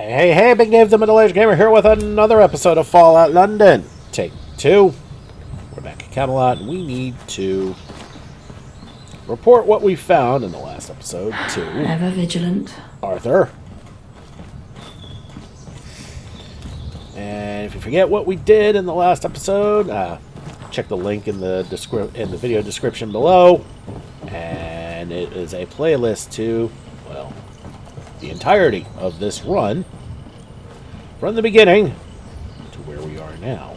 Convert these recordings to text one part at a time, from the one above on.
Hey, Big Dave the Middle-Aged Gamer here with another episode of Fallout London. Take 2. We're back at Camelot, and we need to report what we found in the last episode to Ever vigilant. Arthur. And if you forget what we did in the last episode, check the link in the video description below. And it is a playlist to, well, the entirety of this run from the beginning to where we are now.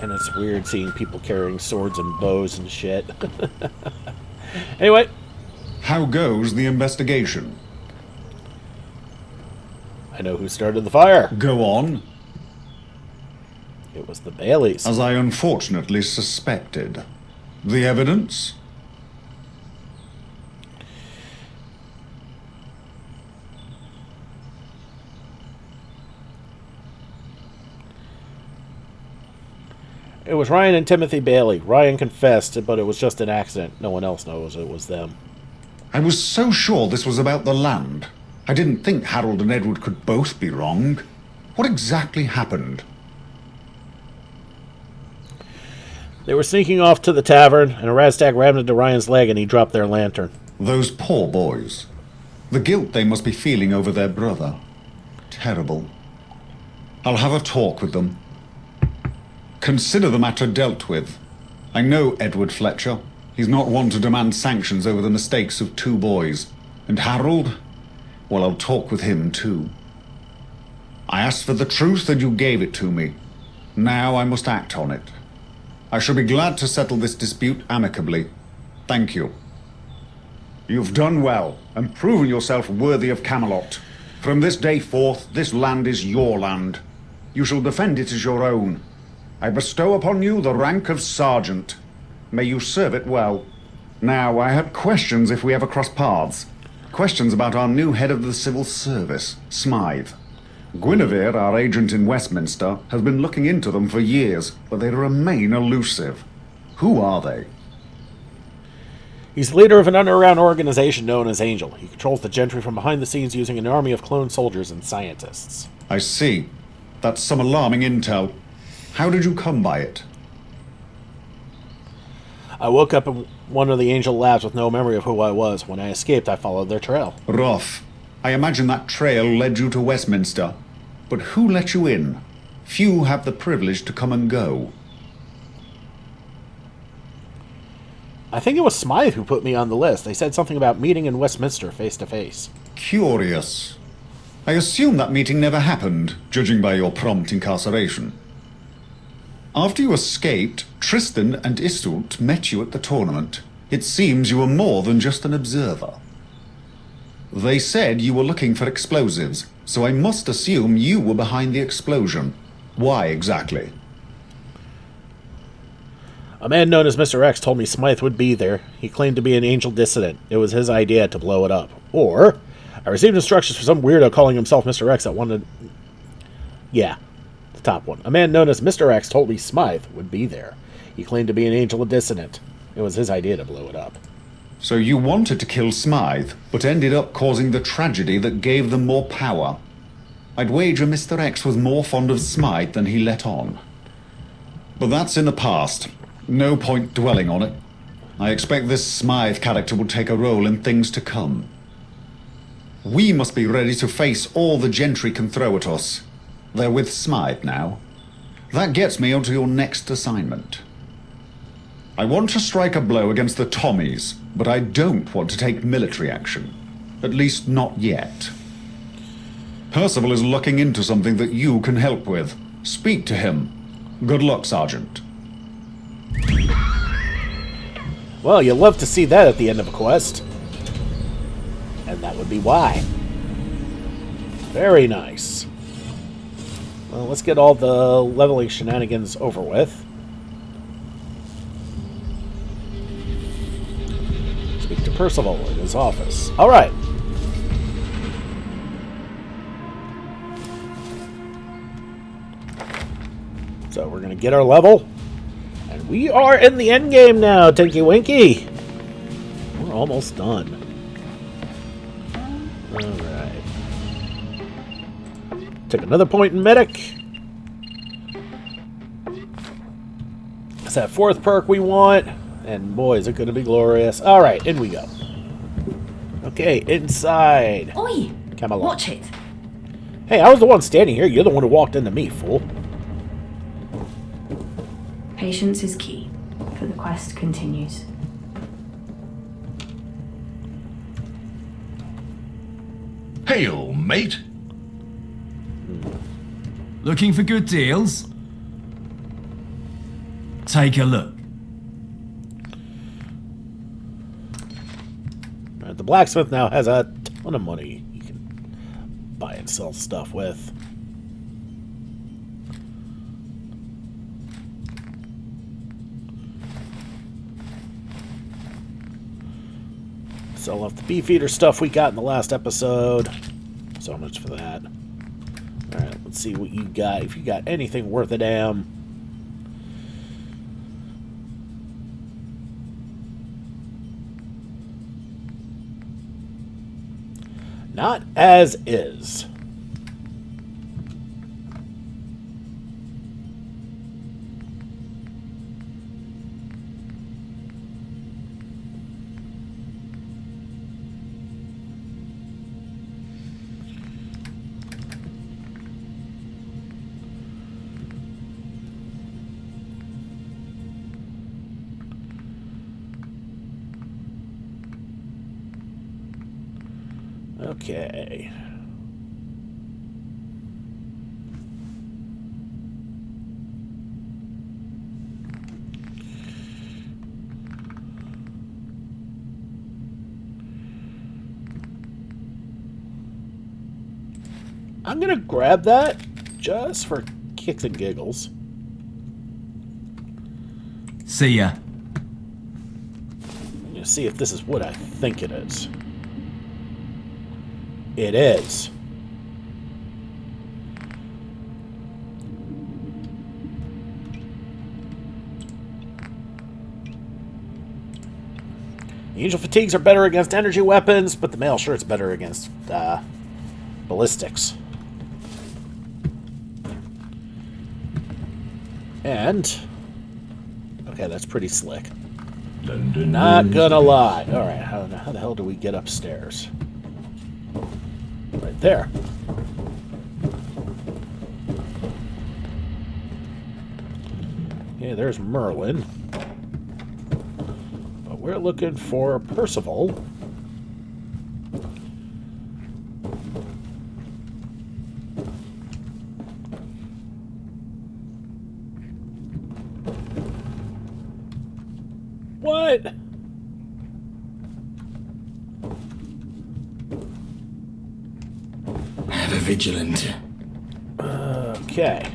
And it's weird seeing people carrying swords and bows and shit. Anyway. How goes the investigation? I know who started the fire. Go on. It was the Baileys. As I unfortunately suspected. The evidence? It was Ryan and Timothy Bailey. Ryan confessed, but it was just an accident. No one else knows it was them. I was so sure this was about the land. I didn't think Harold and Edward could both be wrong. What exactly happened? They were sneaking off to the tavern, and a Raztag rammed into Ryan's leg, and he dropped their lantern. Those poor boys. The guilt they must be feeling over their brother. Terrible. I'll have a talk with them. Consider the matter dealt with. I know Edward Fletcher. He's not one to demand sanctions over the mistakes of two boys. And Harold? Well, I'll talk with him too. I asked for the truth and you gave it to me. Now I must act on it. I shall be glad to settle this dispute amicably. Thank you. You've done well, and proven yourself worthy of Camelot. From this day forth, this land is your land. You shall defend it as your own. I bestow upon you the rank of sergeant. May you serve it well. Now, I had questions if we ever cross paths. Questions about our new head of the civil service, Smythe. Guinevere, our agent in Westminster, has been looking into them for years, but they remain elusive. Who are they? He's the leader of an underground organization known as Angel. He controls the gentry from behind the scenes using an army of clone soldiers and scientists. I see. That's some alarming intel. How did you come by it? I woke up in one of the Angel labs with no memory of who I was. When I escaped, I followed their trail. Rough. I imagine that trail led you to Westminster. But who let you in? Few have the privilege to come and go. I think it was Smythe who put me on the list. They said something about meeting in Westminster face to face. Curious. I assume that meeting never happened, judging by your prompt incarceration. After you escaped, Tristan and Iseult met you at the tournament. It seems you were more than just an observer. They said you were looking for explosives, so I must assume you were behind the explosion. Why exactly? A man known as Mr. X told me Smythe would be there. He claimed to be an Angel dissident. It was his idea to blow it up. Or, I received instructions from some weirdo calling himself Mr. X that wanted... Yeah, the top one. A man known as Mr. X told me Smythe would be there. He claimed to be an Angel dissident. It was his idea to blow it up. So you wanted to kill Smythe, but ended up causing the tragedy that gave them more power. I'd wager Mr. X was more fond of Smythe than he let on. But that's in the past. No point dwelling on it. I expect this Smythe character will take a role in things to come. We must be ready to face all the gentry can throw at us. They're with Smythe now. That gets me onto your next assignment. I want to strike a blow against the Tommies, but I don't want to take military action. At least not yet. Percival is looking into something that you can help with. Speak to him. Good luck, Sergeant. Well, you'll love to see that at the end of a quest. And that would be why. Very nice. Well, let's get all the leveling shenanigans over with. Speak to Percival in his office. Alright. So we're going to get our level. We are in the end game now, Tinky Winky. We're almost done. Alright. Take another point in medic. That's that 4th perk we want. And boy, is it going to be glorious. Alright, in we go. Okay, inside. Oi! Camelot. Watch it. Hey, I was the one standing here. You're the one who walked into me, fool. Patience is key, for the quest continues. Hail, mate. Looking for good deals? Take a look. Alright, the blacksmith now has a ton of money you can buy and sell stuff with. Sell off the beef eater stuff we got in the last episode. So much for that. Alright, let's see what you got. If you got anything worth a damn. Not as is. Okay. I'm gonna grab that just for kicks and giggles. See ya. I'm gonna see if this is what I think it is. It is. The Angel Fatigues are better against energy weapons, but the Mail Shirt's better against ballistics. And okay, that's pretty slick. Not gonna lie. Alright, how the hell do we get upstairs? Right there. Okay, there's Merlin. But we're looking for Percival. What? Ever vigilant. Okay.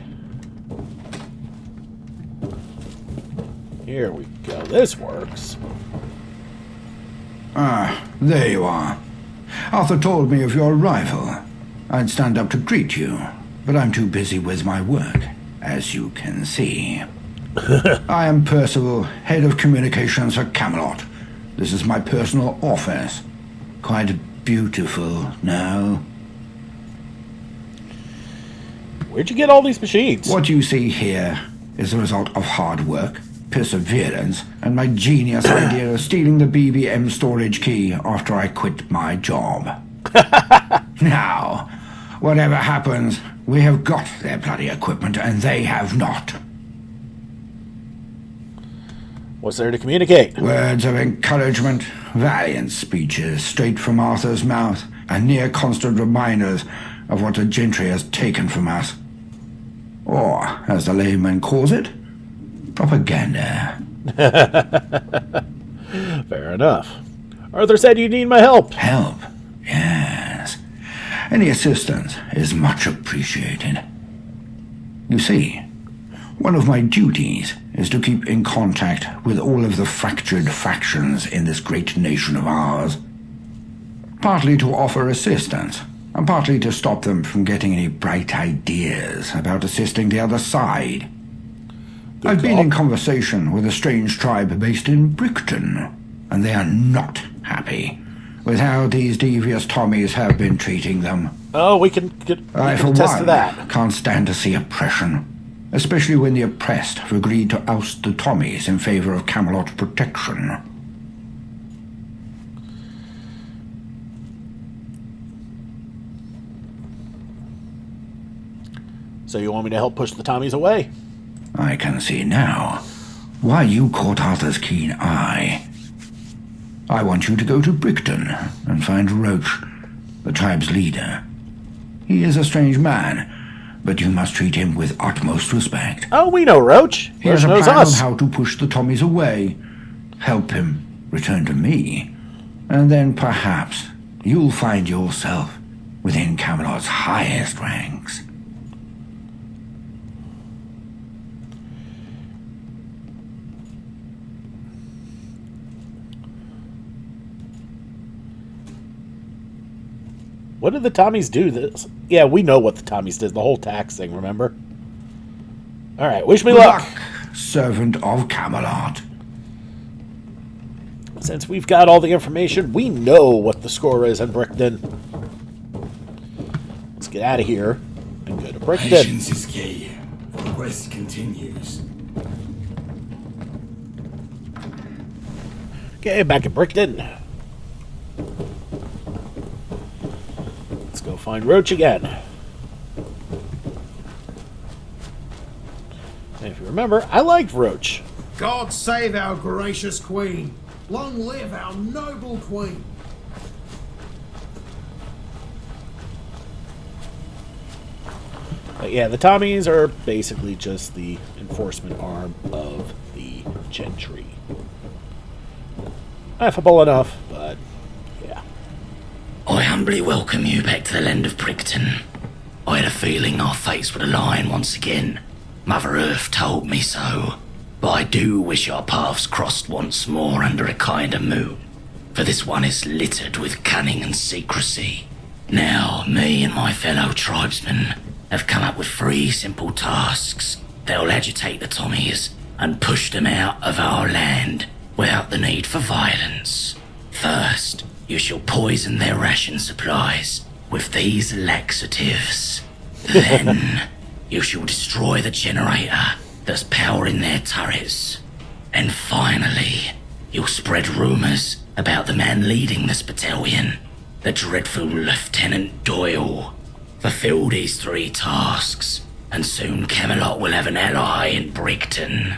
Here we go. This works. Ah, there you are. Arthur told me of your arrival. I'd stand up to greet you, but I'm too busy with my work, as you can see. I am Percival, head of communications for Camelot. This is my personal office. Quite beautiful, no? Where'd you get all these machines? What you see here is the result of hard work, perseverance, and my genius idea of stealing the BBM storage key after I quit my job. Now, whatever happens, we have got their bloody equipment and they have not. What's there to communicate? Words of encouragement, valiant speeches straight from Arthur's mouth, and near constant reminders of what the gentry has taken from us. Or, as the layman calls it, propaganda. Fair enough. Arthur said you need my help. Help? Yes. Any assistance is much appreciated. You see, one of my duties is to keep in contact with all of the fractured factions in this great nation of ours. Partly to offer assistance, and partly to stop them from getting any bright ideas about assisting the other side. I've been call. in conversation with a strange tribe based in Brickton, and they are not happy with how these devious Tommies have been treating them. Oh, we can I, for attest to one, that. can't stand to see oppression, especially when the oppressed have agreed to oust the Tommies in favor of Camelot's protection. So you want me to help push the Tommies away? I can see now why you caught Arthur's keen eye. I want you to go to Brickton and find Roach, the tribe's leader. He is a strange man, but you must treat him with utmost respect. Oh, we know Roach. He has Roach a knows plan on us. how to push the Tommies away, help him return to me, and then perhaps you'll find yourself within Camelot's highest ranks. What did the Tommies do this? Yeah, we know what the Tommies did. The whole tax thing, remember? Alright, wish me Good luck. servant of Camelot. Since we've got all the information, we know what the score is in Brickton. Let's get out of here and go to Brickton. Patience is key. The quest continues. Okay, back at Brickton. Let's go find Roach again. And if you remember, I liked Roach. God save our gracious queen. Long live our noble queen. But yeah, the Tommies are basically just the enforcement arm of the gentry. Affable enough, but yeah. I humbly welcome you back to the land of Brickton. I had a feeling our fates would align once again. Mother Earth told me so. But I do wish our paths crossed once more under a kinder moon. For this one is littered with cunning and secrecy. Now, me and my fellow tribesmen have come up with 3 simple tasks that will agitate the Tommies and push them out of our land without the need for violence. First, you shall poison their ration supplies with these laxatives. Then, you shall destroy the generator that's powering their turrets. And finally, you'll spread rumours about the man leading this battalion, the dreadful Lieutenant Doyle. Fulfill these 3 tasks, and soon Camelot will have an ally in Brickton.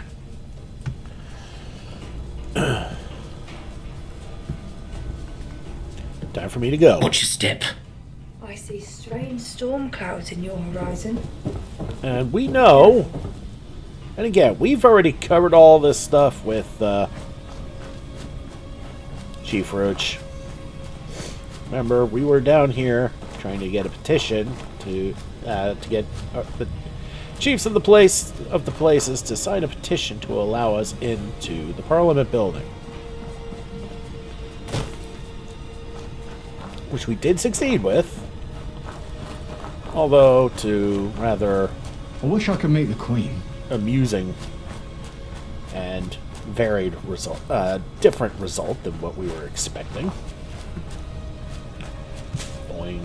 Time for me to go. Watch your step. I see strange storm clouds in your horizon. And we know, and again, we've already covered all this stuff with Chief Roach. Remember, we were down here trying to get a petition to get the chiefs of the places to sign a petition to allow us into the Parliament building, which we did succeed with. Although, to rather I wish I could meet the Queen. amusing and varied result, different result than what we were expecting. Boing.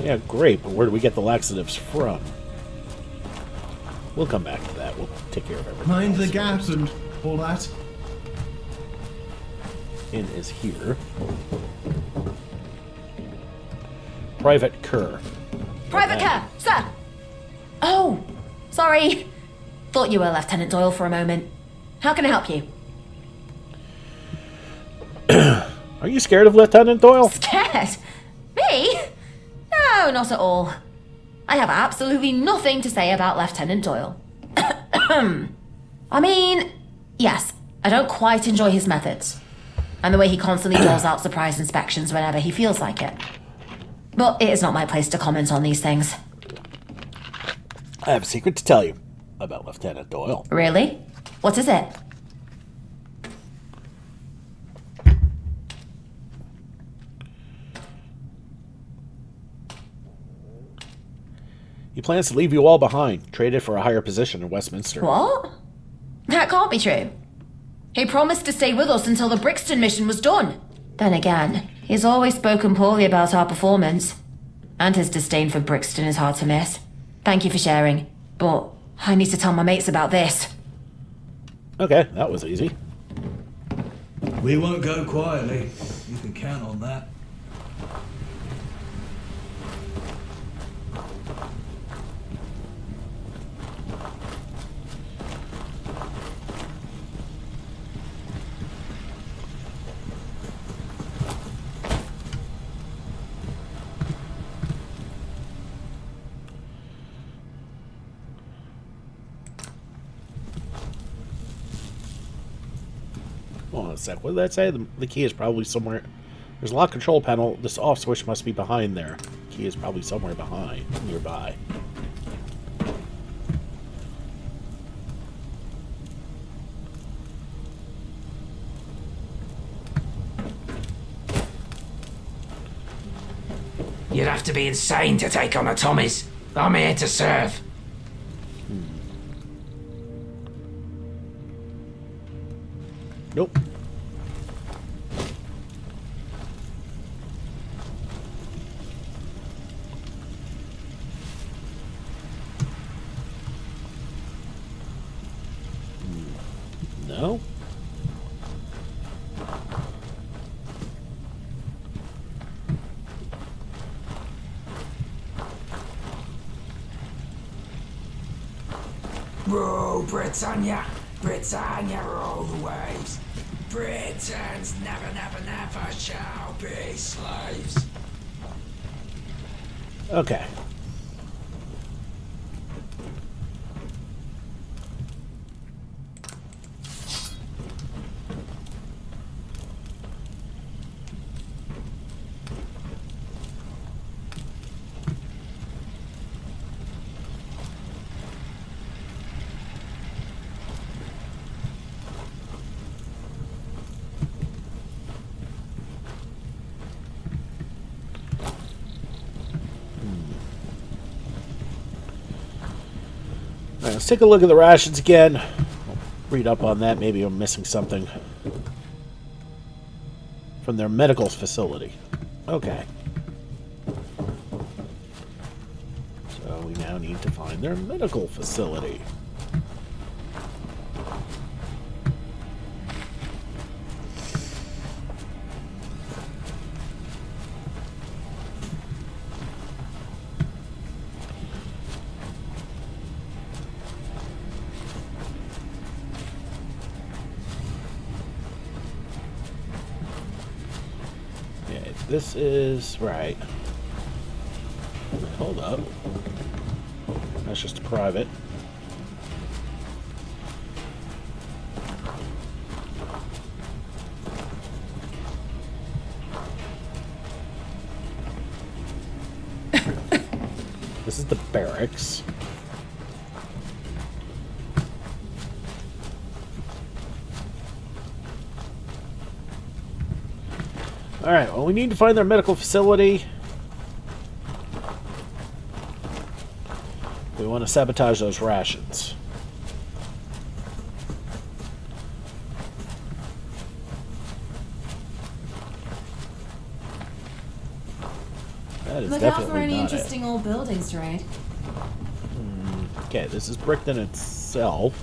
Yeah, great, but where do we get the laxatives from? We'll come back to that. We'll take care of everything. Mind the else gap first. and all that. In is here. Private Kerr. Private Kerr, sir! Oh, sorry. Thought you were Lieutenant Doyle for a moment. How can I help you? Are you scared of Lieutenant Doyle? Scared? Me? No, not at all. I have absolutely nothing to say about Lieutenant Doyle. I mean, yes, I don't quite enjoy his methods, and the way he constantly doles out surprise inspections whenever he feels like it. But it is not my place to comment on these things. I have a secret to tell you about Lieutenant Doyle. Really? What is it? He plans to leave you all behind, traded for a higher position in Westminster. What? That can't be true. He promised to stay with us until the Brixton mission was done. Then again, he's always spoken poorly about our performance. And his disdain for Brixton is hard to miss. Thank you for sharing, but I need to tell my mates about this. Okay, that was easy. We won't go quietly. You can count on that. Hold on a sec. What did that say? The key is probably somewhere. There's a lock control panel. This off switch must be behind there. Key is probably somewhere behind, nearby. You'd have to be insane to take on the Tommies. I'm here to serve. Nope. No. Row, Britannia! Britannia, roll the waves! Britons never, never, never shall be slaves! Okay. Let's take a look at the rations again. I'll read up on that. Maybe I'm missing something. From their medical facility. Okay. So we now need to find their medical facility. This is right. Hold up. That's just a private. This is the barracks. Alright, well, we need to find their medical facility. We want to sabotage those rations. That is Look out definitely for any not interesting old buildings to raid. Okay, this is Brickton itself.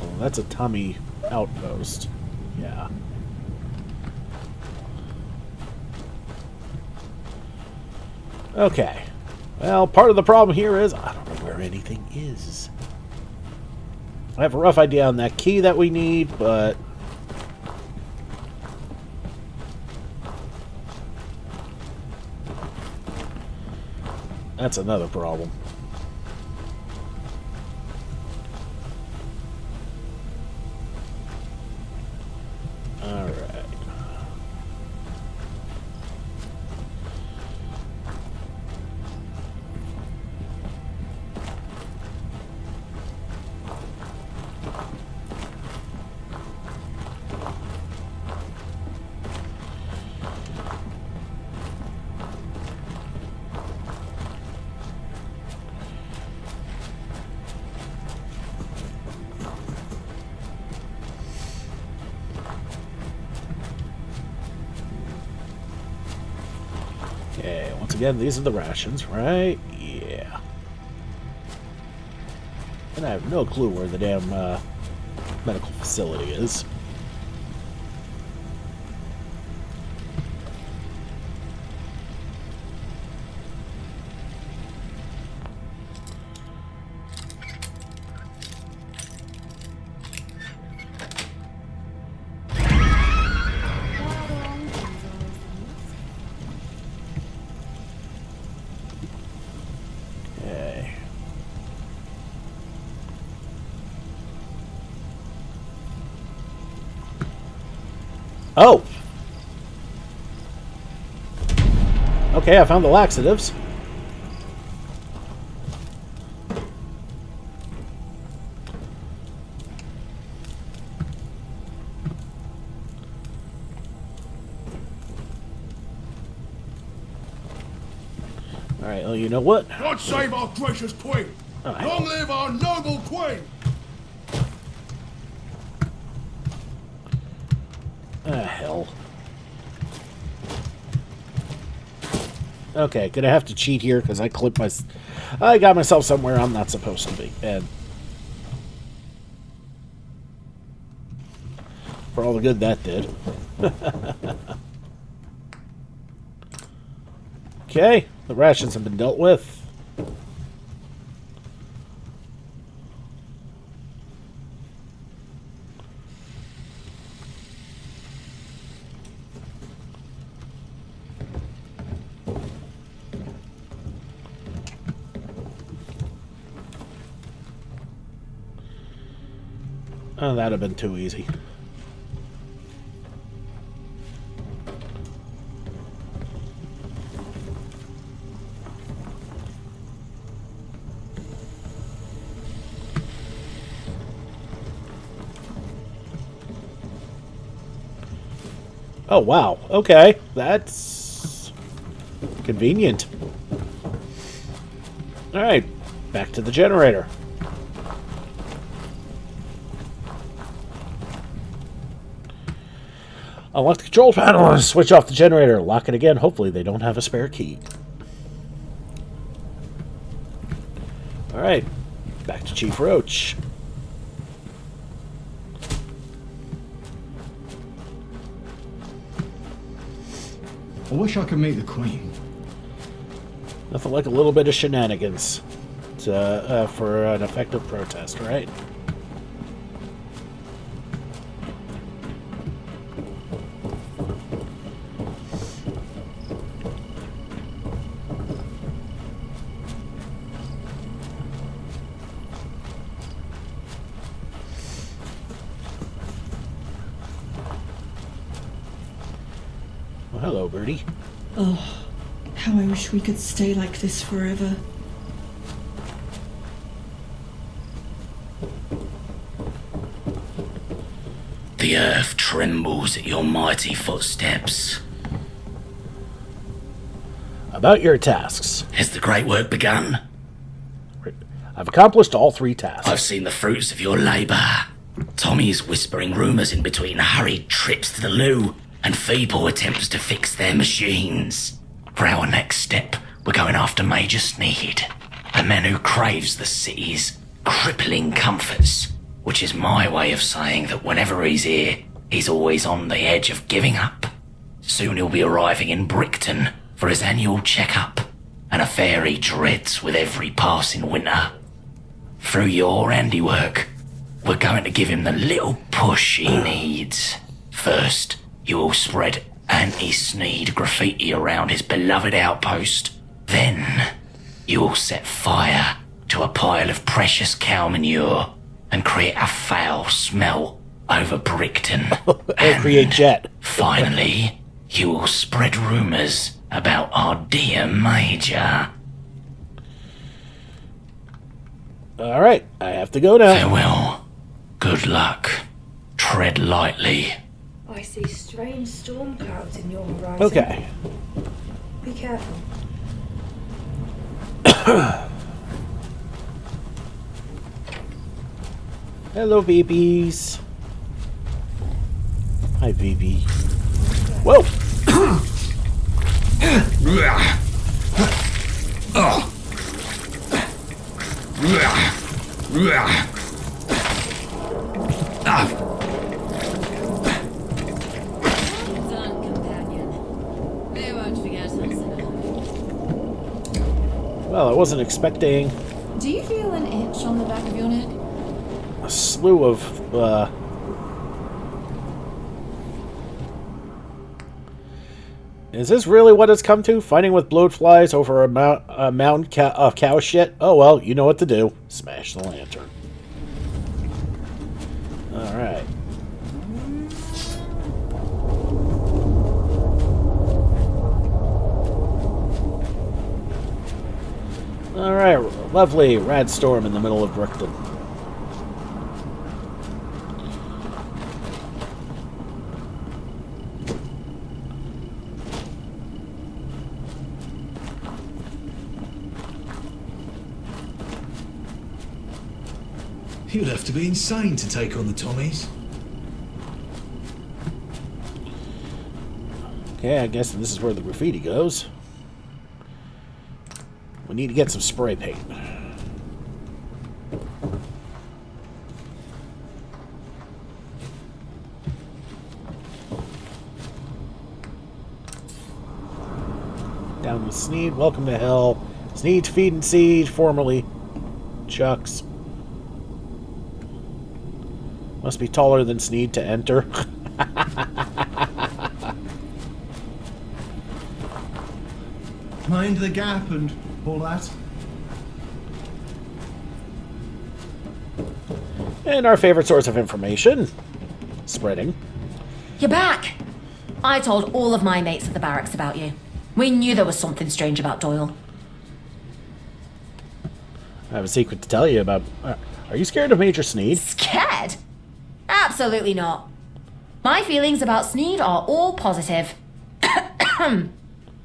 Oh, that's a Tommy outpost. Yeah. Okay. Well, part of the problem here is I don't know where anything is. I have a rough idea on that key that we need, but that's another problem. again, these are the rations, right? Yeah. And I have no clue where the damn medical facility is. Oh! Okay, I found the laxatives. Alright, well, you know what? God save our gracious queen! Alright. Long live our noble queen! Hell. Okay, gonna have to cheat here because I clipped my... I got myself somewhere I'm not supposed to be. And for all the good that did. Okay, the rations have been dealt with. Oh, that'd have been too easy. Oh, wow. Okay. That's convenient. Alright. Back to the generator. Unlock the control panel and switch off the generator. Lock it again. Hopefully they don't have a spare key. Alright. Back to Chief Roach. I wish I could meet the Queen. Nothing like a little bit of shenanigans for an effective protest, right? Well, hello, Birdie. Oh, how I wish we could stay like this forever. The earth trembles at your mighty footsteps. About your tasks. Has the great work begun? I've accomplished all 3 tasks. I've seen the fruits of your labour. Tommy's whispering rumours in between hurried trips to the loo and feeble attempts to fix their machines. For our next step, we're going after Major Sneed, a man who craves the city's crippling comforts, which is my way of saying that whenever he's here, he's always on the edge of giving up. Soon he'll be arriving in Brickton for his annual checkup, an affair he dreads with every passing winter. Through your handiwork, we're going to give him the little push he needs. First, you will spread anti-Sneed graffiti around his beloved outpost. Then, you will set fire to a pile of precious cow manure and create a foul smell over Brickton. And create jet. Finally, you will spread rumours about our dear Major. Alright, I have to go now. Farewell. Good luck. Tread lightly. I see strange storm clouds in your horizon. Okay. Be careful. Hello, babies. Hi, baby. Whoa! Done, companion. They won't forget us. Well, I wasn't expecting Do you feel an itch on the back of your neck? a slew of, Is this really what it's come to? Fighting with bloatflies over a mountain of cow shit? Oh well, you know what to do. Smash the lantern. Alright. Alright, lovely rad storm in the middle of Brickton. You'd have to be insane to take on the Tommies. Okay, I guess this is where the graffiti goes. We need to get some spray paint. Down with Sneed, welcome to hell. Sneed's Feed and Seed, formerly Chuck's. Must be taller than Sneed to enter. Mind the gap and all that. And our favorite source of information. Spreading. You're back! I told all of my mates at the barracks about you. We knew there was something strange about Doyle. I have a secret to tell you about... are you scared of Major Sneed? Scared? Absolutely not. My feelings about Sneed are all positive.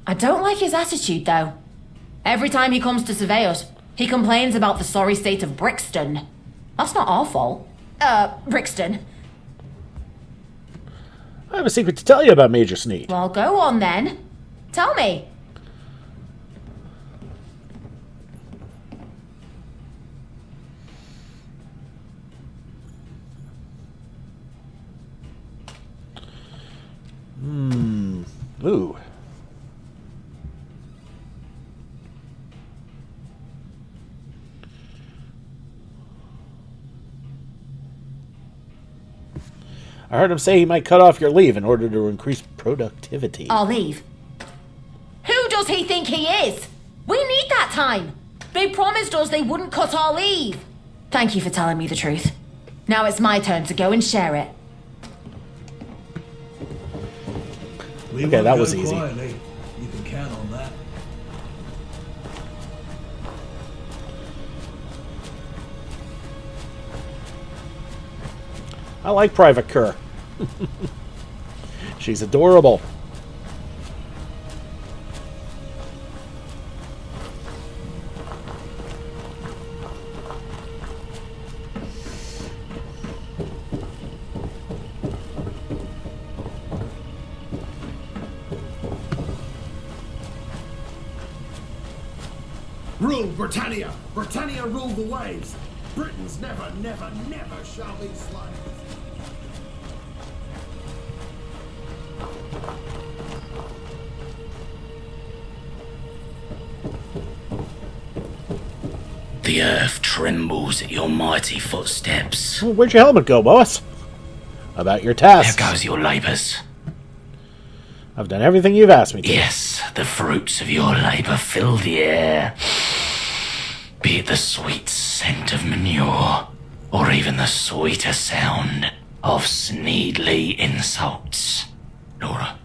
I don't like his attitude, though. Every time he comes to survey us, he complains about the sorry state of Brickton. That's not our fault. Brickton. I have a secret to tell you about Major Sneed. Well, go on then. Tell me. Ooh. I heard him say he might cut off your leave in order to increase productivity. I'll leave. Who does he think he is? We need that time. They promised us they wouldn't cut our leave. Thank you for telling me the truth. Now it's my turn to go and share it. We Okay, won't that go was easy. quietly. You can count on that. I like Private Kerr. She's adorable. Rule Britannia! Britannia rule the waves! Britons never, never, never shall be slaves! The earth trembles at your mighty footsteps. Well, where'd your helmet go, boss? About your task. There goes your labours. I've done everything you've asked me to. Yes, the fruits of your labour fill the air. Be it the sweet scent of manure, or even the sweeter sound of Sneedly insults. Laura,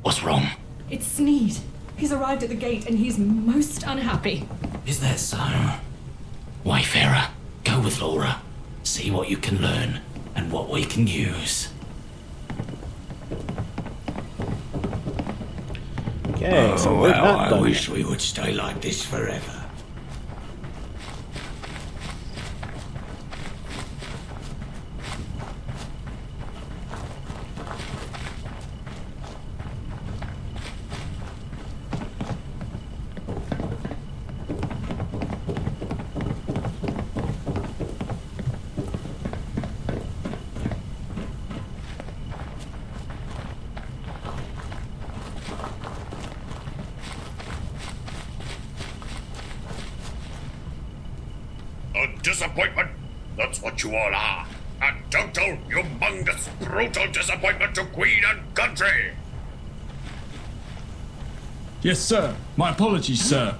what's wrong? It's Sneed. He's arrived at the gate and he's most unhappy. Is that so? Wayfarer, go with Laura. See what you can learn and what we can use. Okay, so we're not done. We would stay like this forever. disappointment. That's what you all are. A total, humongous, brutal disappointment to Queen and country. Yes, sir. My apologies, sir.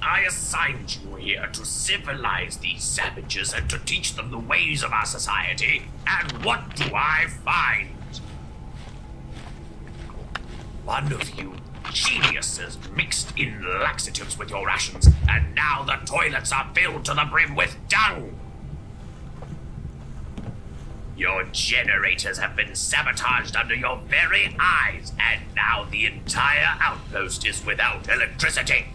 I assigned you here to civilize these savages and to teach them the ways of our society. And what do I find? One of you geniuses mixed in laxatives with your rations, and now the toilets are filled to the brim with dung. Your generators have been sabotaged under your very eyes, and now the entire outpost is without electricity.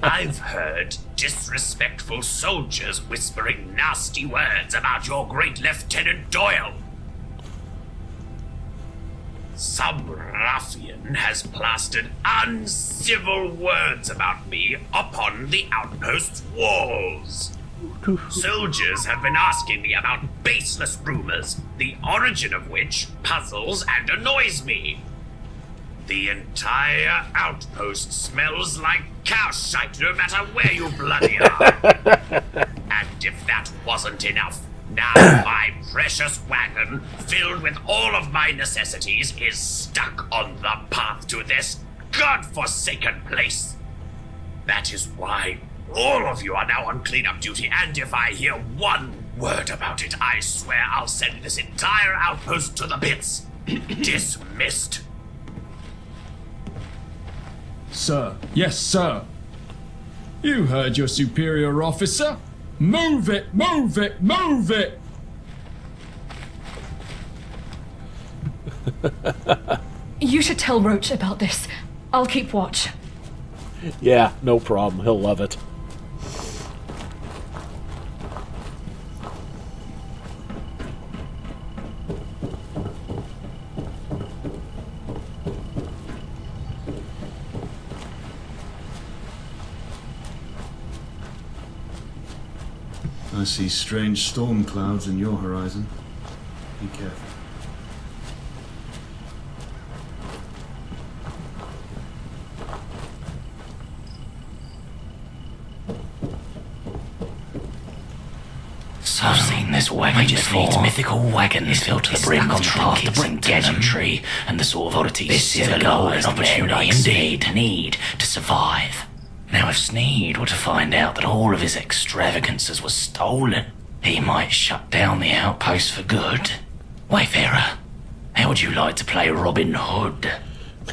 I've heard disrespectful soldiers whispering nasty words about your great Lieutenant Doyle. Some ruffian has plastered uncivil words about me upon the outpost's walls. Soldiers have been asking me about baseless rumors, the origin of which puzzles and annoys me. The entire outpost smells like cow shite no matter where you bloody are. And if that wasn't enough, now my precious wagon, filled with all of my necessities, is stuck on the path to this godforsaken place. That is why all of you are now on cleanup duty, and if I hear one word about it, I swear I'll send this entire outpost to the pits. Dismissed. Sir. Yes, sir. You heard your superior officer. Move it, move it, move it! You should tell Roach about this. I'll keep watch. Yeah, no problem. He'll love it. I see strange storm clouds in your horizon. Be careful. So I've seen this wagon before. Needs mythical wagons filled to the brim on the path to Brickton gadgetry and the sort of oddities this is a golden opportunity indeed need to survive. Now, if Sneed were to find out that all of his extravagances were stolen, he might shut down the outpost for good. Wayfarer, how would you like to play Robin Hood?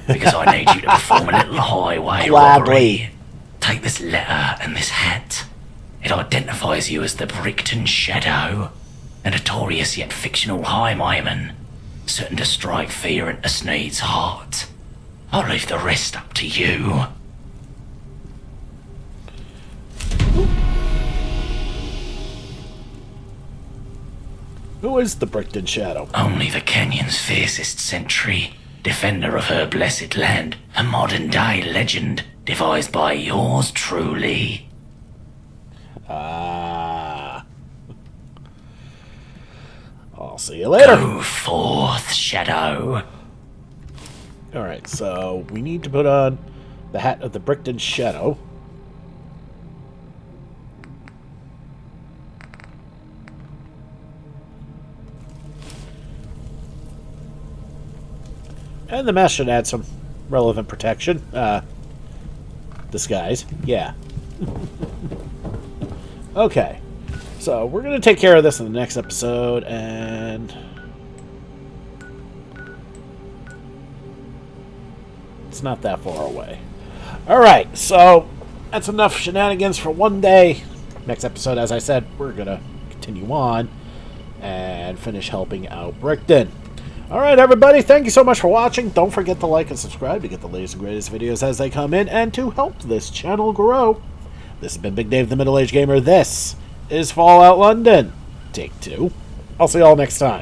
Because I need you to perform a little highway robbery. Take this letter and this hat. It identifies you as the Brickton Shadow, a notorious yet fictional highwayman, certain to strike fear into Sneed's heart. I'll leave the rest up to you. Who is the Brickton Shadow? Only the canyon's fiercest sentry, defender of her blessed land, a modern-day legend devised by yours truly. I'll see you later. Go forth, Shadow. Alright, so we need to put on the hat of the Brickton Shadow. And the mask should add some relevant protection. Disguise. Yeah. Okay. So, we're going to take care of this in the next episode, and it's not that far away. Alright, so that's enough shenanigans for one day. Next episode, as I said, we're going to continue on and finish helping out Brickton. Alright, everybody, thank you so much for watching. Don't forget to like and subscribe to get the latest and greatest videos as they come in and to help this channel grow. This has been Big Dave the Middle-Aged Gamer. This is Fallout London. Take 2. I'll see you all next time.